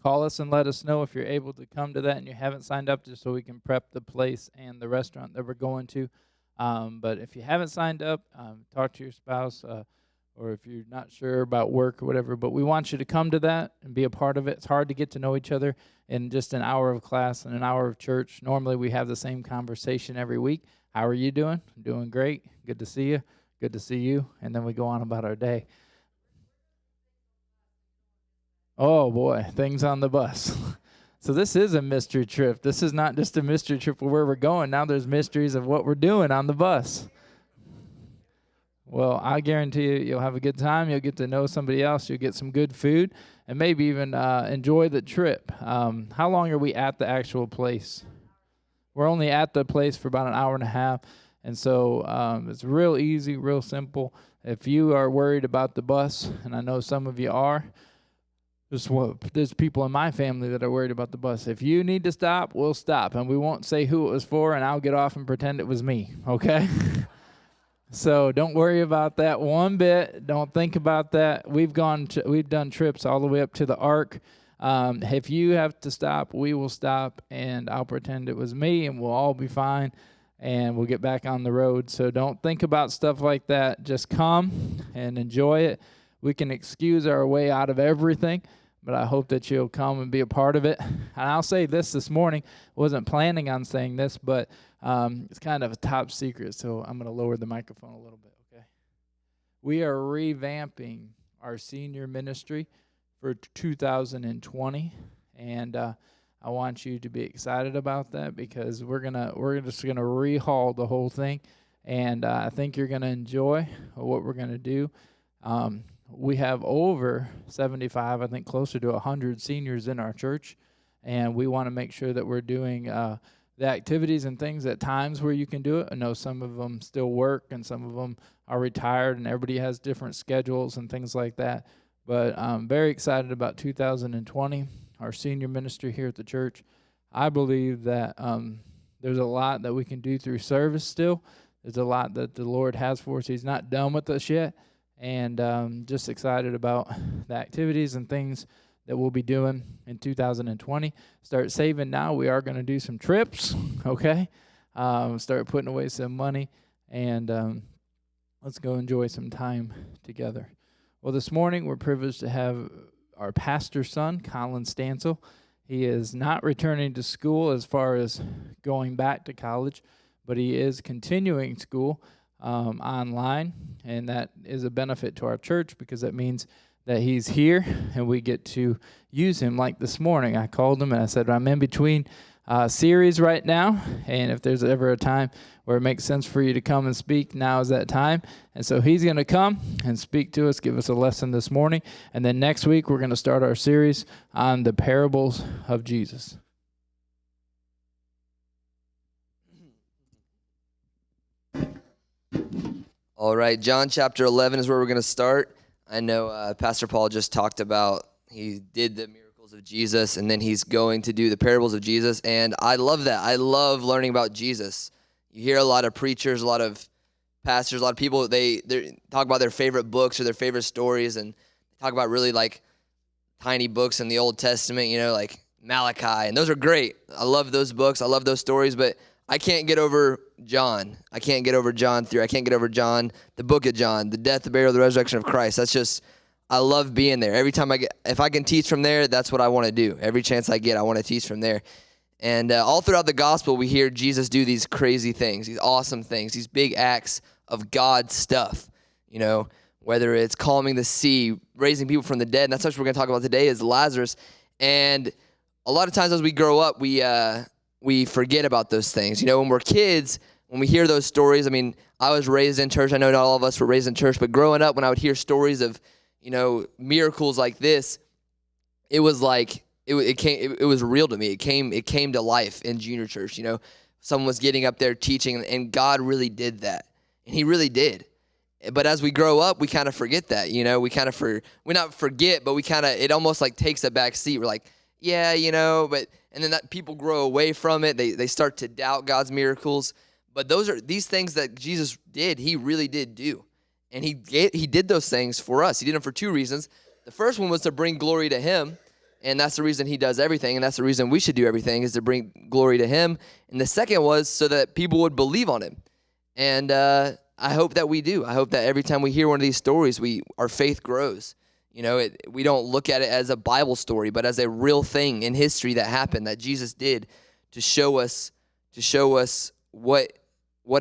call us and let us know if you're able to come to that and you haven't signed up, just so we can prep the place and the restaurant that we're going to. But if you haven't signed up, talk to your spouse, or if you're not sure about work or whatever. But we want you to come to that and be a part of it. It's hard to get to know each other in just an hour of class and an hour of church. Normally we have the same conversation every week. How are you doing? I'm doing great. Good to see you. Good to see you. And then we go on about our day. Oh, boy, things on the bus. So this is a mystery trip. This is not just a mystery trip of where we're going. Now there's mysteries of what we're doing on the bus. Well, I guarantee you'll have a good time. You'll get to know somebody else. You'll get some good food and maybe even enjoy the trip. How long are we at the actual place? We're only at the place for about an hour and a half. And so it's real easy, real simple. If you are worried about the bus, and I know some of you are, there's people in my family that are worried about the bus. If you need to stop, we'll stop. And we won't say who it was for, and I'll get off and pretend it was me, okay? So don't worry about that one bit. Don't think about that. We've done trips all the way up to the Ark. If you have to stop, we will stop, and I'll pretend it was me, and we'll all be fine, and we'll get back on the road. So don't think about stuff like that. Just come and enjoy it. We can excuse our way out of everything, but I hope that you'll come and be a part of it. And I'll say this morning. Wasn't planning on saying this, but it's kind of a top secret, so I'm going to lower the microphone a little bit, okay? We are revamping our senior ministry for 2020, and I want you to be excited about that, because we're just gonna rehaul the whole thing, and I think you're gonna enjoy what we're gonna do. We have over 75, I think closer to 100 seniors in our church, and we want to make sure that we're doing the activities and things at times where you can do it. I know some of them still work and some of them are retired, and everybody has different schedules and things like that. But I'm very excited about 2020, our senior ministry here at the church. I believe that there's a lot that we can do through service still. There's a lot that the Lord has for us. He's not done with us yet. And just excited about the activities and things that we'll be doing in 2020. Start saving now. We are going to do some trips, okay? Start putting away some money, and let's go enjoy some time together. Well, this morning we're privileged to have our pastor's son, Colin Stansel. He is not returning to school as far as going back to college, but he is continuing school online, and that is a benefit to our church, because that means that he's here and we get to use him. Like this morning, I called him and I said, I'm in between series right now, and if there's ever a time where it makes sense for you to come and speak, now is that time. And so he's going to come and speak to us, give us a lesson this morning, and then next week we're going to start our series on the parables of Jesus. All right, John chapter 11 is where we're going to start. I know Pastor Paul just talked about he did the miracles of Jesus, and then he's going to do the parables of Jesus, and I love that. I love learning about Jesus. You hear a lot of preachers, a lot of pastors, a lot of people, they talk about their favorite books or their favorite stories, and talk about really like tiny books in the Old Testament, you know, like Malachi, and those are great. I love those books. I love those stories, but I can't get over John. I can't get over John 3. I can't get over John, the book of John, the death, the burial, the resurrection of Christ. That's just, I love being there. Every time if I can teach from there, that's what I want to do. Every chance I get, I want to teach from there. And all throughout the gospel, we hear Jesus do these crazy things, these awesome things, these big acts of God stuff, you know, whether it's calming the sea, raising people from the dead. And that's what we're going to talk about today is Lazarus. And a lot of times as we grow up, we forget about those things. You know, when we're kids, when we hear those stories, I mean, I was raised in church. I know not all of us were raised in church, but growing up, when I would hear stories of, you know, miracles like this, it was like, it was real to me. It came to life in junior church. You know, someone was getting up there teaching, and God really did that. And he really did. But as we grow up, we kind of forget that, you know, we not forget, but it almost like takes a back seat. We're like, yeah, you know, and then that people grow away from it. They start to doubt God's miracles. But these things that Jesus did, he really did do. And he did those things for us. He did them for two reasons. The first one was to bring glory to him. And that's the reason he does everything, and that's the reason we should do everything, is to bring glory to him. And the second was so that people would believe on him. And I hope that we do. I hope that every time we hear one of these stories, our faith grows. We don't look at it as a Bible story, but as a real thing in history that happened, that Jesus did to show us what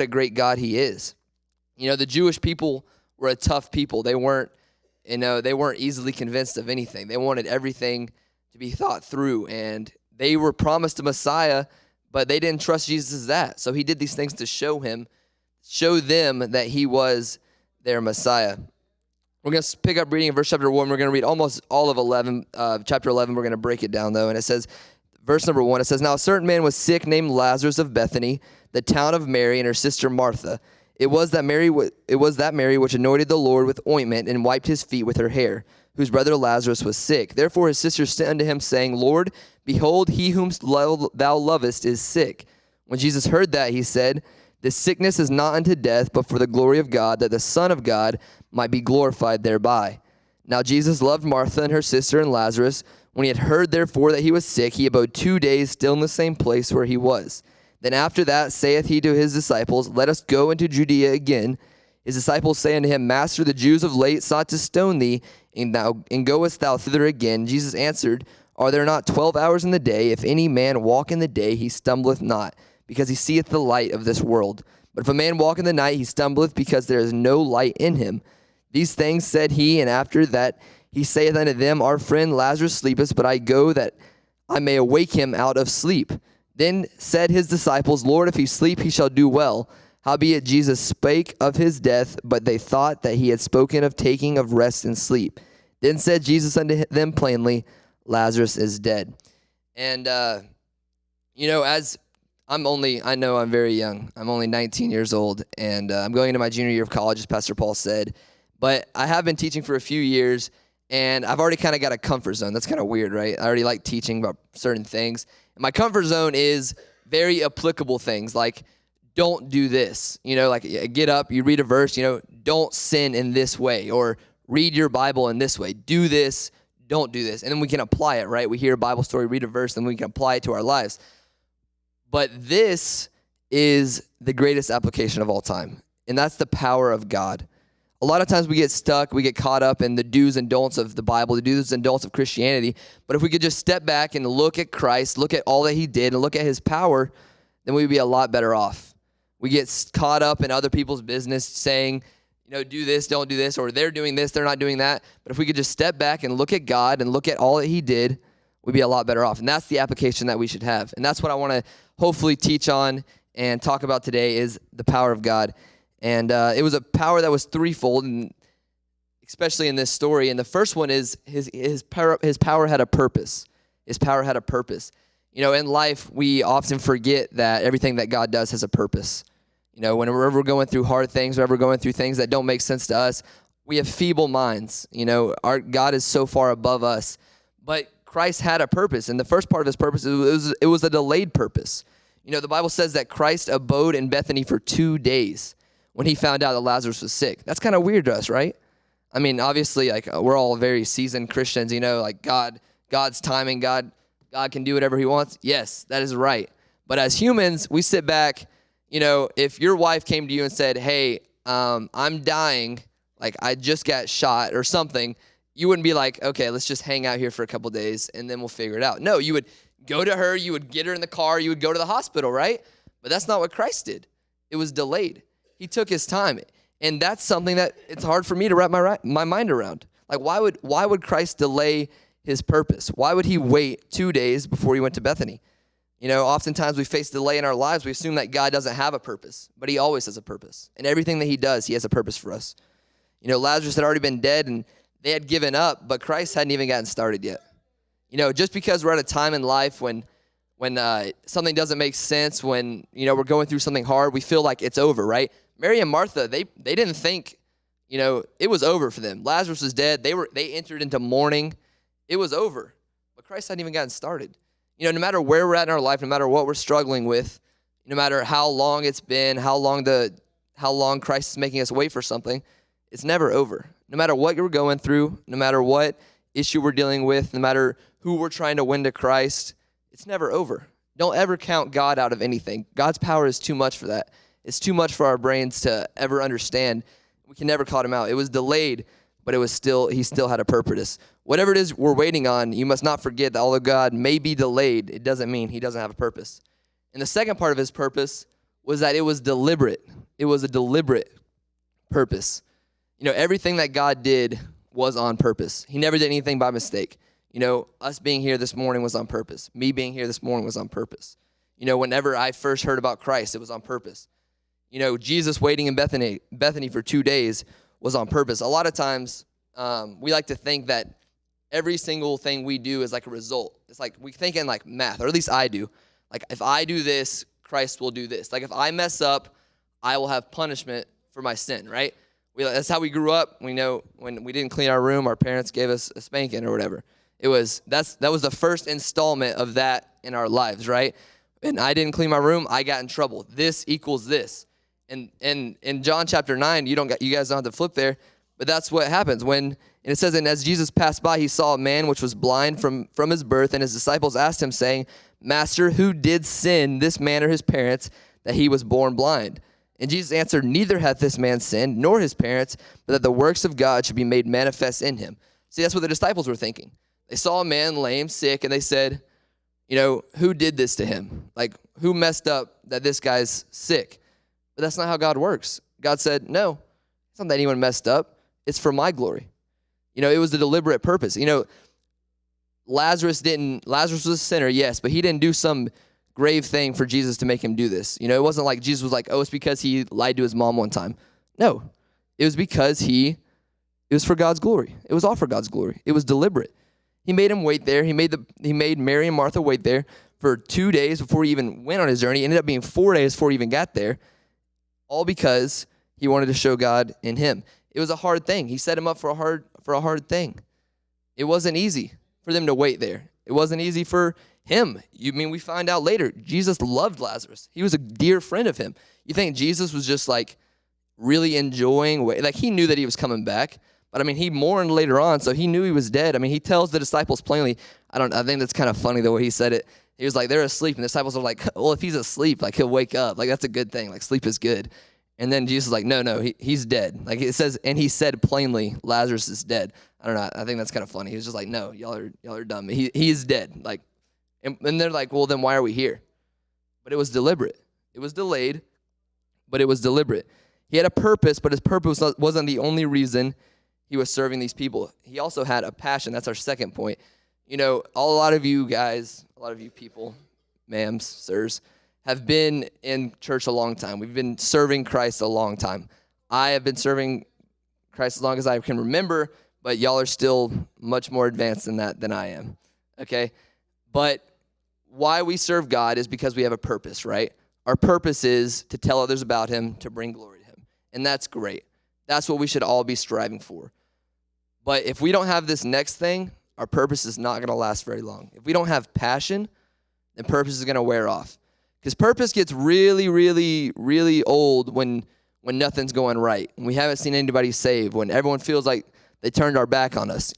a great God he is. The Jewish people were a tough people. They weren't easily convinced of anything. They wanted everything to be thought through, and they were promised a Messiah, but they didn't trust Jesus as that. So he did these things to show them that he was their Messiah. We're going to pick up reading in verse chapter 1. We're going to read almost all of chapter 11. We're going to break it down, though. And it says, verse number 1, it says, "Now a certain man was sick named Lazarus of Bethany, the town of Mary and her sister Martha. It was that Mary which anointed the Lord with ointment and wiped his feet with her hair, whose brother Lazarus was sick. Therefore his sister sent unto him, saying, Lord, behold, he whom thou lovest is sick. When Jesus heard that, he said, This sickness is not unto death, but for the glory of God, that the Son of God might be glorified thereby. Now Jesus loved Martha and her sister and Lazarus. When he had heard therefore that he was sick, he abode 2 days still in the same place where he was. Then after that saith he to his disciples, Let us go into Judea again. His disciples say unto him, Master, the Jews of late sought to stone thee, and goest thou thither again? Jesus answered, Are there not 12 hours in the day? If any man walk in the day, he stumbleth not, because he seeth the light of this world. But if a man walk in the night, he stumbleth, because there is no light in him. These things said he, and after that he saith unto them, Our friend Lazarus sleepeth, but I go that I may awake him out of sleep. Then said his disciples, Lord, if he sleep, he shall do well. Howbeit Jesus spake of his death, but they thought that he had spoken of taking of rest and sleep. Then said Jesus unto them plainly, Lazarus is dead. And, as I know I'm very young. I'm only 19 years old, and I'm going into my junior year of college, as Pastor Paul said. But I have been teaching for a few years, and I've already kind of got a comfort zone. That's kind of weird, right? I already like teaching about certain things. And my comfort zone is very applicable things, like don't do this. Get up, you read a verse, don't sin in this way, or read your Bible in this way. Do this, don't do this. And then we can apply it, right? We hear a Bible story, read a verse, and we can apply it to our lives. But this is the greatest application of all time, and that's the power of God. A lot of times we get stuck, we get caught up in the do's and don'ts of the Bible, the do's and don'ts of Christianity. But if we could just step back and look at Christ, look at all that he did, and look at his power, then we'd be a lot better off. We get caught up in other people's business saying, do this, don't do this, or they're doing this, they're not doing that. But if we could just step back and look at God and look at all that he did, we'd be a lot better off. And that's the application that we should have. And that's what I want to hopefully teach on and talk about today, is the power of God. And it was a power that was threefold, and especially in this story. And the first one is his power had a purpose. His power had a purpose. In life, we often forget that everything that God does has a purpose. Whenever we're going through hard things, whenever we're going through things that don't make sense to us, we have feeble minds. Our God is so far above us. But Christ had a purpose, and the first part of his purpose, it was a delayed purpose. The Bible says that Christ abode in Bethany for 2 days when he found out that Lazarus was sick. That's kind of weird to us, right? I mean, obviously, we're all very seasoned Christians, God's timing, God can do whatever he wants. Yes, that is right. But as humans, we sit back, if your wife came to you and said, hey, I'm dying, I just got shot or something, you wouldn't be like, okay, let's just hang out here for a couple days and then we'll figure it out. No, you would go to her, you would get her in the car, you would go to the hospital, right? But that's not what Christ did. It was delayed. He took his time. And that's something that it's hard for me to wrap my mind around. Why would Christ delay his purpose? Why would he wait 2 days before he went to Bethany? Oftentimes we face delay in our lives. We assume that God doesn't have a purpose, but he always has a purpose. And everything that he does, he has a purpose for us. Lazarus had already been dead, and they had given up, but Christ hadn't even gotten started yet. Just because we're at a time in life when something doesn't make sense, when, we're going through something hard, we feel like it's over, right? Mary and Martha, they didn't think, it was over for them. Lazarus was dead. They entered into mourning. It was over. But Christ hadn't even gotten started. No matter where we're at in our life, no matter what we're struggling with, no matter how long it's been, how long Christ is making us wait for something, it's never over. No matter what you're going through, no matter what issue we're dealing with, no matter who we're trying to win to Christ, it's never over. Don't ever count God out of anything. God's power is too much for that. It's too much for our brains to ever understand. We can never call him out. It was delayed, but he still had a purpose. Whatever it is we're waiting on, you must not forget that although God may be delayed, it doesn't mean he doesn't have a purpose. And the second part of his purpose was that it was deliberate. It was a deliberate purpose. Everything that God did was on purpose. He never did anything by mistake. Us being here this morning was on purpose. Me being here this morning was on purpose. Whenever I first heard about Christ, it was on purpose. Jesus waiting in Bethany for 2 days was on purpose. A lot of times, we like to think that every single thing we do is like a result. It's like we think in like math, or at least I do. Like if I do this, Christ will do this. Like if I mess up, I will have punishment for my sin, right? That's how we grew up. We know when we didn't clean our room, our parents gave us a spanking or whatever. That was the first installment of that in our lives, right? And I didn't clean my room, I got in trouble. This equals this. And in John chapter 9, you guys don't have to flip there, but that's what happens and it says, and as Jesus passed by, he saw a man which was blind from his birth, and his disciples asked him, saying, Master, who did sin, this man or his parents, that he was born blind? And Jesus answered, neither hath this man sinned, nor his parents, but that the works of God should be made manifest in him. See, that's what the disciples were thinking. They saw a man lame, sick, and they said, who did this to him? Like, who messed up that this guy's sick? But that's not how God works. God said, no, it's not that anyone messed up. It's for my glory. It was a deliberate purpose. Lazarus was a sinner, yes, but he didn't do some grave thing for Jesus to make him do this. It wasn't like Jesus was like, oh, it's because he lied to his mom one time. No, it was because it was for God's glory. It was all for God's glory. It was deliberate. He made him wait there. He made Mary and Martha wait there for 2 days before he even went on his journey. It ended up being 4 days before he even got there, all because he wanted to show God in him. It was a hard thing. He set him up for a hard thing. It wasn't easy for them to wait there. It wasn't easy for him. We find out later, Jesus loved Lazarus. He was a dear friend of him. You think Jesus was just like really enjoying, like he knew that he was coming back, but he mourned later on, so he knew he was dead. He tells the disciples plainly, I think that's kind of funny the way he said it. He was like, they're asleep, and the disciples are like, well, if he's asleep, like he'll wake up. Like that's a good thing. Like sleep is good. And then Jesus is like, no, he's dead. Like it says, and he said plainly, Lazarus is dead. I don't know. I think that's kind of funny. He was just like, no, y'all are dumb. He is dead. Like, and they're like, well, then why are we here? But it was deliberate. It was delayed, but it was deliberate. He had a purpose, but his purpose wasn't the only reason he was serving these people. He also had a passion. That's our second point. A lot of you guys, a lot of you people, ma'ams, sirs, have been in church a long time. We've been serving Christ a long time. I have been serving Christ as long as I can remember, but y'all are still much more advanced than that than I am, okay? But why we serve God is because we have a purpose, right? Our purpose is to tell others about him, to bring glory to him, and that's great. That's what we should all be striving for. But if we don't have this next thing, our purpose is not going to last very long. If we don't have passion, then purpose is going to wear off. Because purpose gets really, really, really old when nothing's going right, when we haven't seen anybody saved, when everyone feels like they turned our back on us,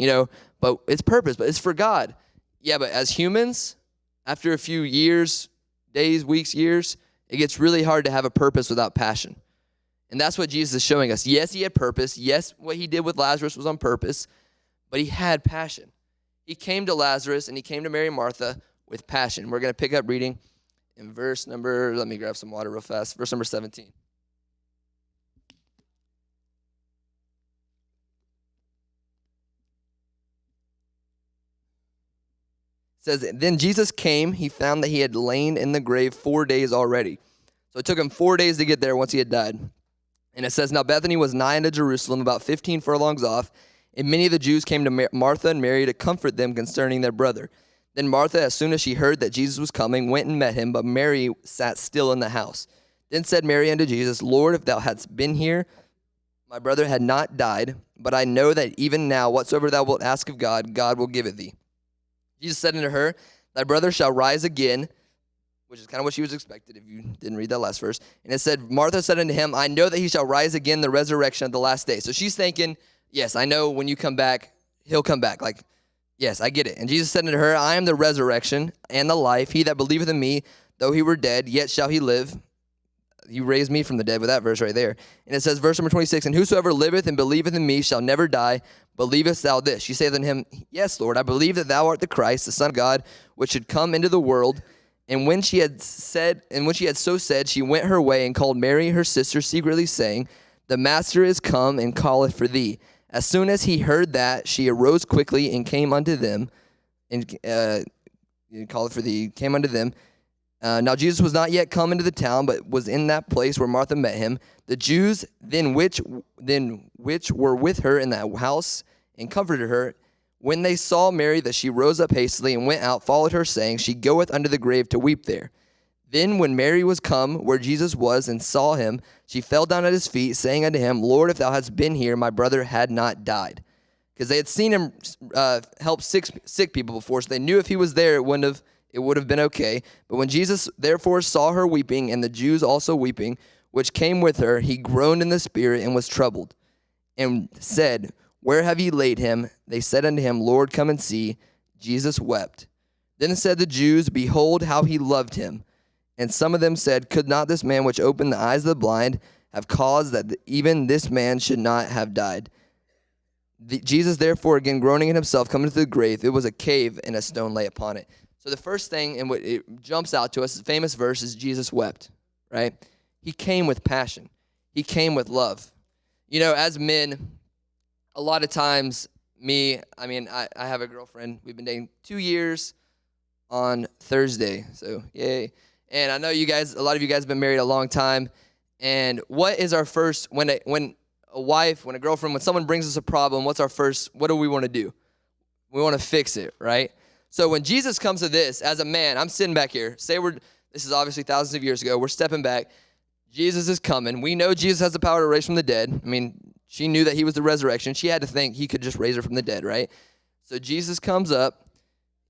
But it's purpose, but it's for God. Yeah, but as humans, after a few years, days, weeks, years, it gets really hard to have a purpose without passion. And that's what Jesus is showing us. Yes, he had purpose. Yes, what he did with Lazarus was on purpose, but he had passion. He came to Lazarus and he came to Mary and Martha with passion. We're going to pick up reading in let me grab some water real fast, verse number 17. It says, then Jesus came, he found that he had lain in the grave 4 days already. So it took him 4 days to get there once he had died. And it says, now Bethany was nigh unto Jerusalem, about 15 furlongs off, and many of the Jews came to Martha and Mary to comfort them concerning their brother. Then Martha, as soon as she heard that Jesus was coming, went and met him, but Mary sat still in the house. Then said Mary unto Jesus, Lord, if thou hadst been here, my brother had not died, but I know that even now whatsoever thou wilt ask of God, God will give it thee. Jesus said unto her, thy brother shall rise again, which is kind of what she was expected if you didn't read that last verse. And it said, Martha said unto him, I know that he shall rise again the resurrection of the last day. So she's thinking, yes, I know when you come back, he'll come back. Like, Yes, I get it. And Jesus said unto her, I am the resurrection and the life. He that believeth in me, though he were dead, yet shall he live. You raised me from the dead with that verse right there. And it says, verse number 26, and whosoever liveth and believeth in me shall never die. Believest thou this? She saith unto him, yes, Lord, I believe that thou art the Christ, the Son of God, which should come into the world. And when she had so said, she went her way and called Mary her sister secretly, saying, the master is come and calleth for thee. As soon as he heard that, she arose quickly and came unto them, and calleth for thee, came unto them. Now Jesus was not yet come into the town, but was in that place where Martha met him. The Jews then which were with her in that house and comforted her, when they saw Mary, that she rose up hastily and went out, followed her, saying, she goeth unto the grave to weep there. Then when Mary was come where Jesus was and saw him, she fell down at his feet, saying unto him, Lord, if thou hadst been here, my brother had not died. Because they had seen him help sick people before, so they knew if he was there, it would have been okay. But when Jesus therefore saw her weeping, and the Jews also weeping, which came with her, he groaned in the spirit and was troubled, and said, where have ye laid him? They said unto him, Lord, come and see. Jesus wept. Then said the Jews, behold how he loved him. And some of them said, could not this man which opened the eyes of the blind have caused that even this man should not have died? Jesus therefore, again groaning in himself, coming to the grave, it was a cave, and a stone lay upon it. So the first thing, and what it jumps out to us, the famous verse is Jesus wept, right? He came with passion. He came with love. You know, as men, a lot of times, I have a girlfriend. We've been dating 2 years on Thursday, so yay. And I know a lot of you guys have been married a long time. And what is our first, when a girlfriend, when someone brings us a problem, what do we want to do? We want to fix it, right? So when Jesus comes to this, as a man, I'm sitting back here. This is obviously thousands of years ago. We're stepping back. Jesus is coming. We know Jesus has the power to raise from the dead. I mean, she knew that he was the resurrection. She had to think he could just raise her from the dead, right? So Jesus comes up.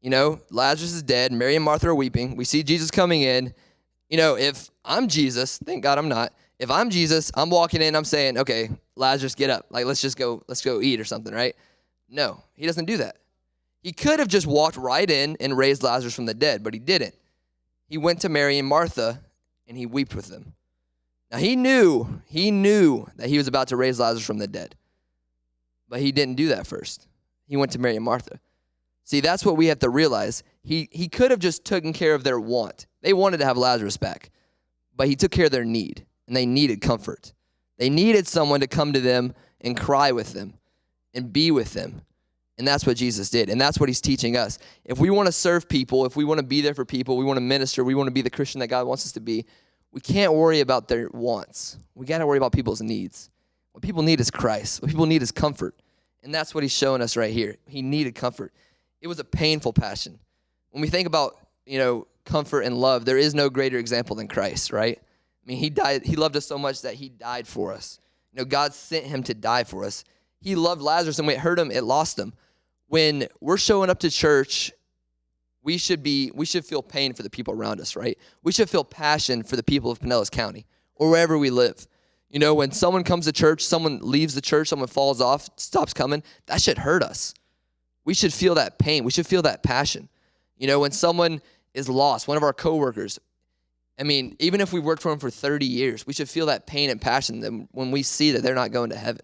You know, Lazarus is dead. Mary and Martha are weeping. We see Jesus coming in. You know, if I'm Jesus, thank God I'm not. If I'm Jesus, I'm walking in, I'm saying, okay, Lazarus, get up. Like, let's go eat or something, right? No, he doesn't do that. He could have just walked right in and raised Lazarus from the dead, but he didn't. He went to Mary and Martha, and he wept with them. Now, he knew that he was about to raise Lazarus from the dead, but he didn't do that first. He went to Mary and Martha. See, that's what we have to realize. He could have just taken care of their want. They wanted to have Lazarus back, but he took care of their need, and they needed comfort. They needed someone to come to them and cry with them and be with them, and that's what Jesus did, and that's what he's teaching us. If we want to serve people, if we want to be there for people, we want to minister, we want to be the Christian that God wants us to be, we can't worry about their wants. We got to worry about people's needs. What people need is Christ. What people need is comfort, and that's what he's showing us right here. He needed comfort. It was a painful passion. When we think about, comfort and love, there is no greater example than Christ, right? I mean, he died. He loved us so much that he died for us. God sent him to die for us. He loved Lazarus, and when it hurt him, it lost him. When we're showing up to church, we should feel pain for the people around us, right? We should feel passion for the people of Pinellas County or wherever we live. When someone comes to church, someone leaves the church, someone falls off, stops coming, that should hurt us. We should feel that pain. We should feel that passion. When someone is lost, one of our coworkers, even if we worked for them for 30 years, we should feel that pain and passion when we see that they're not going to heaven.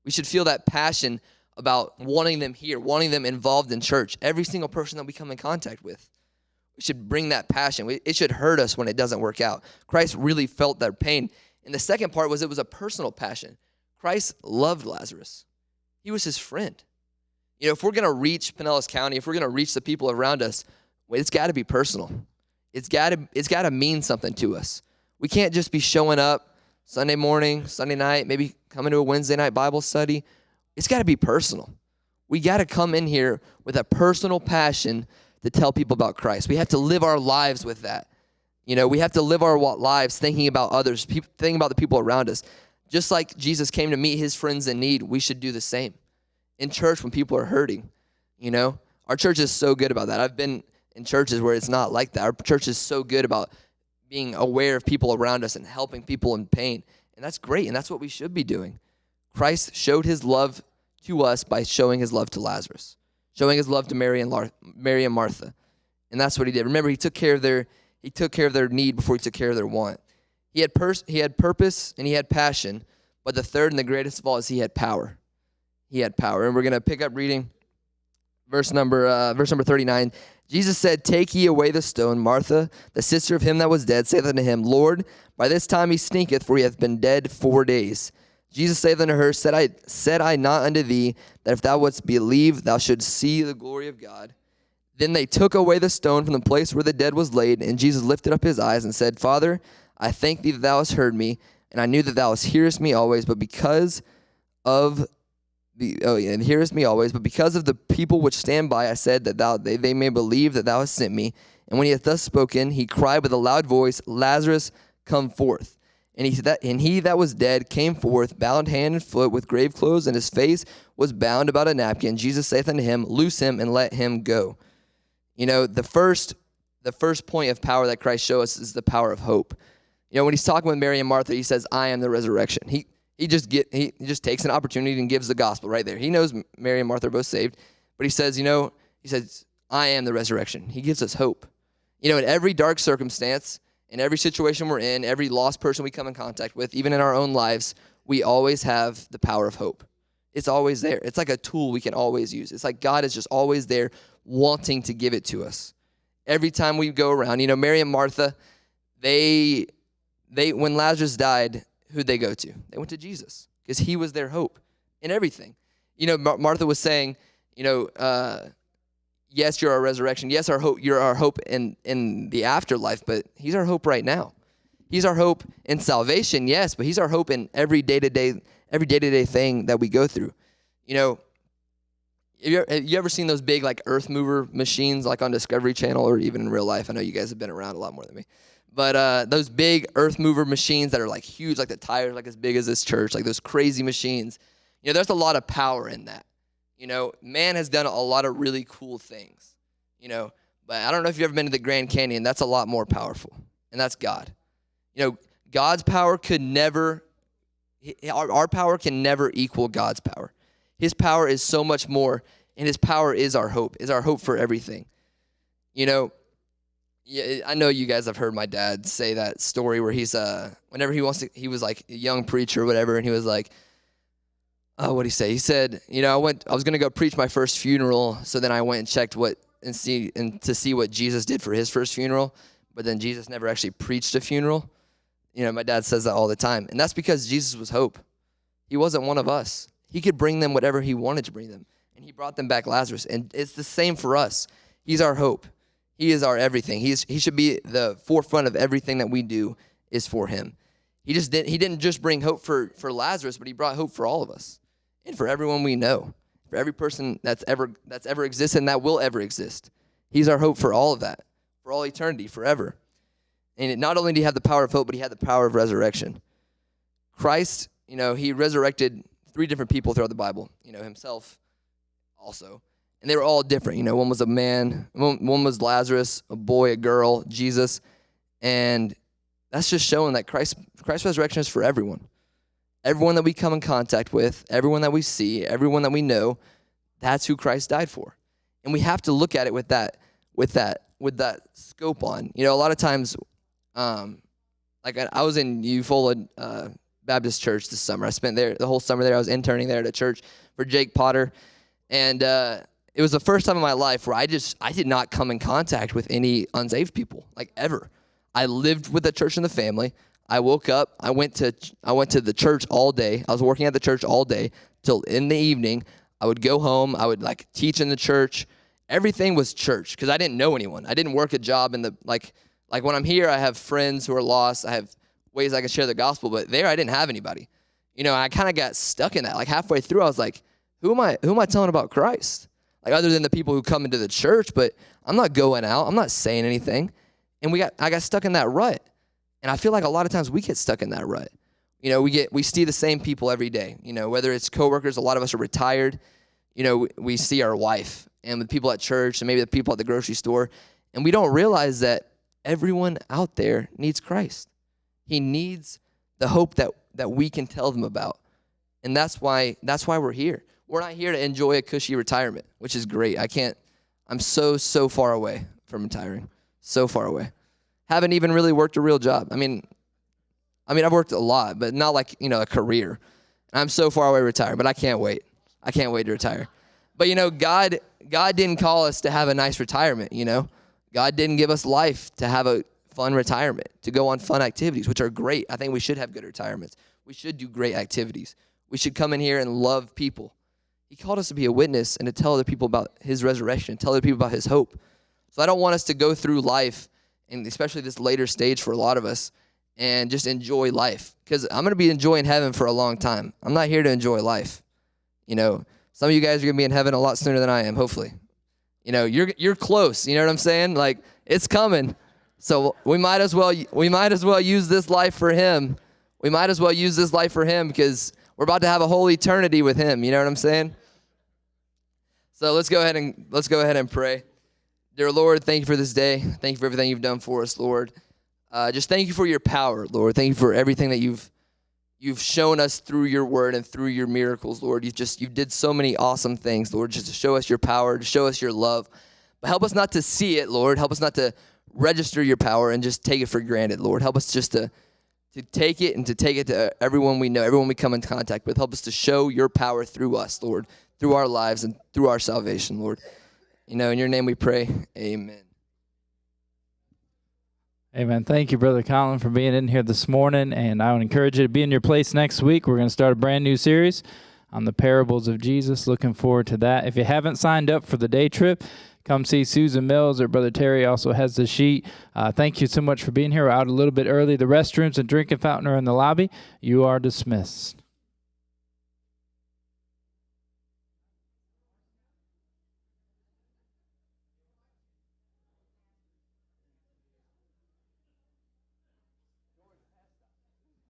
We should feel that passion about wanting them here, wanting them involved in church. Every single person that we come in contact with, we should bring that passion. It should hurt us when it doesn't work out. Christ really felt that pain. And the second part was it was a personal passion. Christ loved Lazarus. He was his friend. If we're going to reach Pinellas County, if we're going to reach the people around us, it's got to be personal. It's got to mean something to us. We can't just be showing up Sunday morning, Sunday night, maybe coming to a Wednesday night Bible study. It's got to be personal. We got to come in here with a personal passion to tell people about Christ. We have to live our lives with that. We have to live our lives thinking about others, thinking about the people around us. Just like Jesus came to meet his friends in need, we should do the same. In church when people are hurting, our church is so good about that. I've been in churches where it's not like that. Our church is so good about being aware of people around us and helping people in pain. And that's great, and that's what we should be doing. Christ showed his love to us by showing his love to Lazarus. showing his love to Mary and Martha. And that's what he did. Remember, he took care of their need before he took care of their want. He had purpose and he had passion, but the third and the greatest of all is he had power. He had power. And we're going to pick up reading verse number 39. Jesus said, "Take ye away the stone. Martha, the sister of him that was dead, saith unto him, Lord, by this time he stinketh, for he hath been dead 4 days. Jesus saith unto her, Said I not unto thee, that if thou wouldst believe, thou shouldst see the glory of God? Then they took away the stone from the place where the dead was laid, and Jesus lifted up his eyes and said, Father, I thank thee that thou hast heard me, and I knew that thou hearest me always, but because of the people which stand by, I said that they may believe that thou hast sent me. And when he hath thus spoken, he cried with a loud voice, Lazarus, come forth. And he that was dead came forth, bound hand and foot with grave clothes, and his face was bound about a napkin. Jesus saith unto him, Loose him and let him go." You know, the first point of power that Christ shows us is the power of hope. You know, when he's talking with Mary and Martha, he says, "I am the resurrection." He just takes an opportunity and gives the gospel right there. He knows Mary and Martha are both saved, but he says, "I am the resurrection." He gives us hope. You know, in every dark circumstance, in every situation we're in, every lost person we come in contact with, even in our own lives, we always have the power of hope. It's always there. It's like a tool we can always use. It's like God is just always there wanting to give it to us. Every time we go around, you know, Mary and Martha, they when Lazarus died, who'd they go to? They went to Jesus because he was their hope in everything. You know, Martha was saying, yes, you're our resurrection. Yes, our hope. You're our hope in the afterlife, but he's our hope right now. He's our hope in salvation, yes, but he's our hope in every day-to-day thing that we go through. You know, have you ever seen those big like earth mover machines like on Discovery Channel or even in real life? I know you guys have been around a lot more than me. But those big earth mover machines that are like huge, like the tires like as big as this church, like those crazy machines, you know, there's a lot of power in that. You know, man has done a lot of really cool things, you know, but I don't know if you've ever been to the Grand Canyon. That's a lot more powerful, and that's God. You know, God's power our power can never equal God's power. His power is so much more, and his power is our hope for everything. You know, yeah, I know you guys have heard my dad say that story where he's whenever he was like a young preacher or whatever, and he was like, what'd he say? He said, you know, I was gonna go preach my first funeral, so then I went and checked to see what Jesus did for his first funeral, but then Jesus never actually preached a funeral. You know, my dad says that all the time, and that's because Jesus was hope. He wasn't one of us. He could bring them whatever he wanted to bring them, and he brought them back Lazarus, and it's the same for us. He's our hope. He is our everything. He should be the forefront of everything that we do is for him. He didn't just bring hope for Lazarus, but he brought hope for all of us and for everyone we know, for every person that's ever existed and that will ever exist. He's our hope for all of that, for all eternity, forever. And not only did he have the power of hope, but he had the power of resurrection. Christ, you know, he resurrected 3 different people throughout the Bible, you know, himself also. And they were all different. You know, one was a man, one was Lazarus, a boy, a girl, Jesus. And that's just showing that Christ's resurrection is for everyone. Everyone that we come in contact with, everyone that we see, everyone that we know, that's who Christ died for. And we have to look at it with that scope on. You know, a lot of times, like I was in Eufaula Baptist Church this summer. I spent there the whole summer there. I was interning there at a church for Jake Potter. And it was the first time in my life where I did not come in contact with any unsaved people, like ever. I lived with the church and the family. I woke up. I went to the church all day. I was working at the church all day till in the evening. I would go home. I would like teach in the church. Everything was church because I didn't know anyone. I didn't work a job in the like when I'm here. I have friends who are lost. I have ways I can share the gospel, but there I didn't have anybody. You know, I kind of got stuck in that. Like halfway through, I was like, who am I telling about Christ? Like other than the people who come into the church, but I'm not going out. I'm not saying anything. And I got stuck in that rut. And I feel like a lot of times we get stuck in that rut. You know, we see the same people every day. You know, whether it's coworkers, a lot of us are retired. You know, we see our wife and the people at church and maybe the people at the grocery store. And we don't realize that everyone out there needs Christ. He needs the hope that we can tell them about. And that's why we're here. We're not here to enjoy a cushy retirement, which is great. I'm so far away from retiring. So far away. Haven't even really worked a real job. I mean, I've worked a lot, but not like, a career. I'm so far away retiring, but I can't wait. I can't wait to retire. But, God didn't call us to have a nice retirement, God didn't give us life to have a fun retirement, to go on fun activities, which are great. I think we should have good retirements. We should do great activities. We should come in here and love people. He called us to be a witness and to tell other people about his resurrection, tell other people about his hope. So I don't want us to go through life, and especially this later stage for a lot of us, and just enjoy life. Because I'm going to be enjoying heaven for a long time. I'm not here to enjoy life. Some of you guys are going to be in heaven a lot sooner than I am, hopefully. You're close. You know what I'm saying? Like, it's coming. So we might as well use this life for him. We might as well use this life for him because we're about to have a whole eternity with him. You know what I'm saying? So let's go ahead and pray. Dear Lord, thank you for this day. Thank you for everything you've done for us, Lord. Just thank you for your power, Lord. Thank you for everything that you've shown us through your word and through your miracles, Lord. You did so many awesome things, Lord, just to show us your power, to show us your love. But help us not to see it, Lord. Help us not to register your power and just take it for granted, Lord. Help us just to take it and to take it to everyone we know, everyone we come in contact with. Help us to show your power through us, Lord, through our lives and through our salvation, Lord. In your name we pray, amen. Amen. Thank you, Brother Colin, for being in here this morning, and I would encourage you to be in your place next week. We're going to start a brand new series on the parables of Jesus. Looking forward to that. If you haven't signed up for the day trip, come see Susan Mills, or Brother Terry also has the sheet. Thank you so much for being here. We're out a little bit early. The restrooms and drinking fountain are in the lobby. You are dismissed.